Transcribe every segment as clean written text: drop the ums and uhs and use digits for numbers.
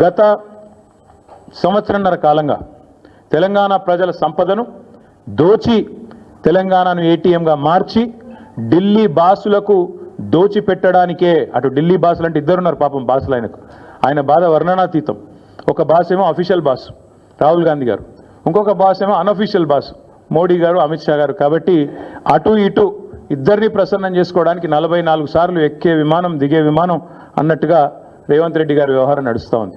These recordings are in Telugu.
గత సంవత్సరన్నర కాలంగా తెలంగాణ ప్రజల సంపదను దోచి తెలంగాణను ఏటీఎంగా మార్చి ఢిల్లీ బాసులకు దోచి పెట్టడానికే, అటు ఢిల్లీ బాసులు అంటే ఇద్దరున్నారు పాపం బాసులు ఆయనకు, ఆయన బాధ వర్ణనాతీతం. ఒక బాస్ ఏమో అఫీషియల్ బాస్ రాహుల్ గాంధీ గారు, ఇంకొక బాస్ ఏమో అన్అఫీషియల్ బాస్ మోడీ గారు, అమిత్ షా గారు. కాబట్టి అటు ఇటు ఇద్దరిని ప్రసన్నం చేసుకోవడానికి 44 సార్లు ఎక్కే విమానం దిగే విమానం అన్నట్టుగా రేవంత్ రెడ్డి గారి వ్యవహారం నడుస్తూ ఉంది.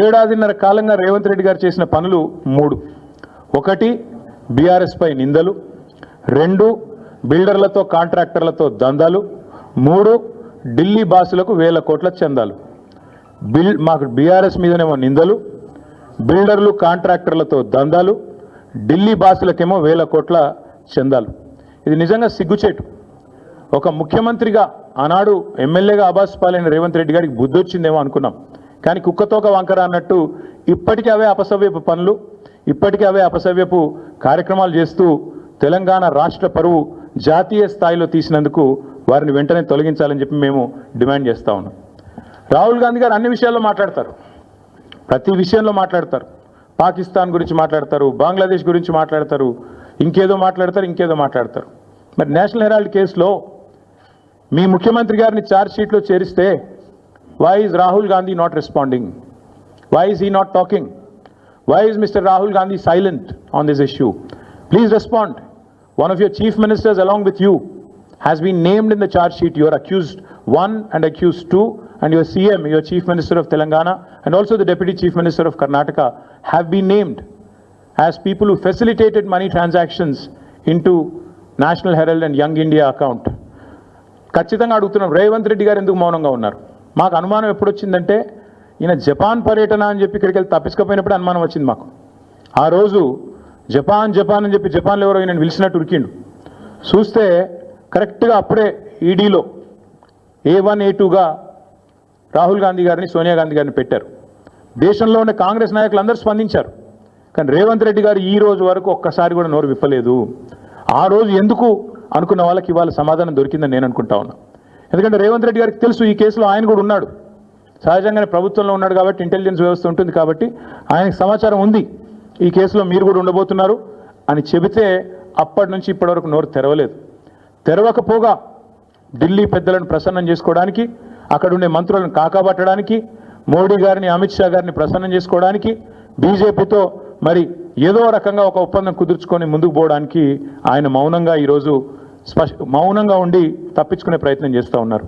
ఏడాదిన్నర కాలంగా రేవంత్ రెడ్డి గారు చేసిన పనులు 3. 1 బీఆర్ఎస్ పై నిందలు, 2 బిల్డర్లతో కాంట్రాక్టర్లతో దందాలు, 3 ఢిల్లీ బాసులకు వేల కోట్ల చందాలు. మాకు బీఆర్ఎస్ మీదనేమో నిందలు, బిల్డర్లు కాంట్రాక్టర్లతో దందాలు, ఢిల్లీ బాసులకేమో వేల కోట్ల చందాలు. ఇది నిజంగా సిగ్గుచేటు. ఒక ముఖ్యమంత్రిగా ఆనాడు ఎమ్మెల్యేగా అబాస్ పాలైన రేవంత్ రెడ్డి గారికి బుద్ధి వచ్చిందేమో అనుకున్నాం. కానీ కుక్కతోక వంకర అన్నట్టు ఇప్పటికీ అవే అపసవ్యపు పనులు, ఇప్పటికీ అవే అపసవ్యపు కార్యక్రమాలు చేస్తూ తెలంగాణ రాష్ట్ర పరువు జాతీయ స్థాయిలో తీసినందుకు వారిని వెంటనే తొలగించాలని చెప్పి మేము డిమాండ్ చేస్తూ ఉన్నాం. రాహుల్ గాంధీ గారు అన్ని విషయాల్లో మాట్లాడతారు, ప్రతి విషయంలో మాట్లాడతారు. పాకిస్తాన్ గురించి మాట్లాడతారు, బంగ్లాదేశ్ గురించి మాట్లాడతారు, ఇంకేదో మాట్లాడతారు. మరి నేషనల్ హెరాల్డ్ కేసులో మీ ముఖ్యమంత్రి గారిని ఛార్జ్ షీట్లో చేరిస్తే why is Rahul Gandhi not responding? Why is he not talking? Why is Mr. Rahul Gandhi silent on this issue? Please respond. One of your chief ministers along with you has been named in the charge sheet. You are accused 1 and accused 2, and your CM, your chief minister of Telangana, and also the deputy chief minister of Karnataka have been named as people who facilitated money transactions into National Herald and Young India account. ఖచ్చితంగా అడుగుతున్నాం, రేవంత్ రెడ్డి గారు ఎందుకు మౌనంగా ఉన్నారు? మాకు అనుమానం ఎప్పుడు వచ్చిందంటే ఈయన జపాన్ పర్యటన అని చెప్పి ఇక్కడికి వెళ్ళి తప్పించుకపోయినప్పుడు అనుమానం వచ్చింది మాకు. ఆ రోజు జపాన్ అని చెప్పి జపాన్లో ఎవరో ఈయన పిలిచినట్టు ఉరికిండు. చూస్తే కరెక్ట్గా అప్పుడే ఈడీలో A1 A2గా రాహుల్ గాంధీ గారిని, సోనియా గాంధీ గారిని పెట్టారు. దేశంలో ఉన్న కాంగ్రెస్ నాయకులు అందరూ స్పందించారు. కానీ రేవంత్ రెడ్డి గారు ఈ రోజు వరకు ఒక్కసారి కూడా నోరు విప్పలేదు. ఆ రోజు ఎందుకు అనుకున్న వాళ్ళకి ఇవాళ సమాధానం దొరికిందని నేను అనుకుంటా ఉన్నా. ఎందుకంటే రేవంత్ రెడ్డి గారికి తెలుసు ఈ కేసులో ఆయన కూడా ఉన్నాడు, సహజంగానే ప్రభుత్వంలో ఉన్నాడు కాబట్టి ఇంటెలిజెన్స్ వ్యవస్థ ఉంటుంది కాబట్టి ఆయనకు సమాచారం ఉంది ఈ కేసులో మీరు కూడా ఉండబోతున్నారు అని చెబితే అప్పటి నుంచి ఇప్పటి వరకు నోరు తెరవలేదు. తెరవకపోగా ఢిల్లీ పెద్దలను ప్రసన్నం చేసుకోవడానికి, అక్కడ ఉండే మంత్రులను కాకాబట్టడానికి, మోడీ గారిని, అమిత్ షా గారిని ప్రసన్నం చేసుకోవడానికి, బీజేపీతో మరి ఏదో రకంగా ఒక ఒప్పందం కుదుర్చుకొని ముందుకు పోవడానికి ఆయన మౌనంగా ఈరోజు మౌనంగా ఉండి తప్పించుకునే ప్రయత్నం చేస్తూ ఉన్నారు.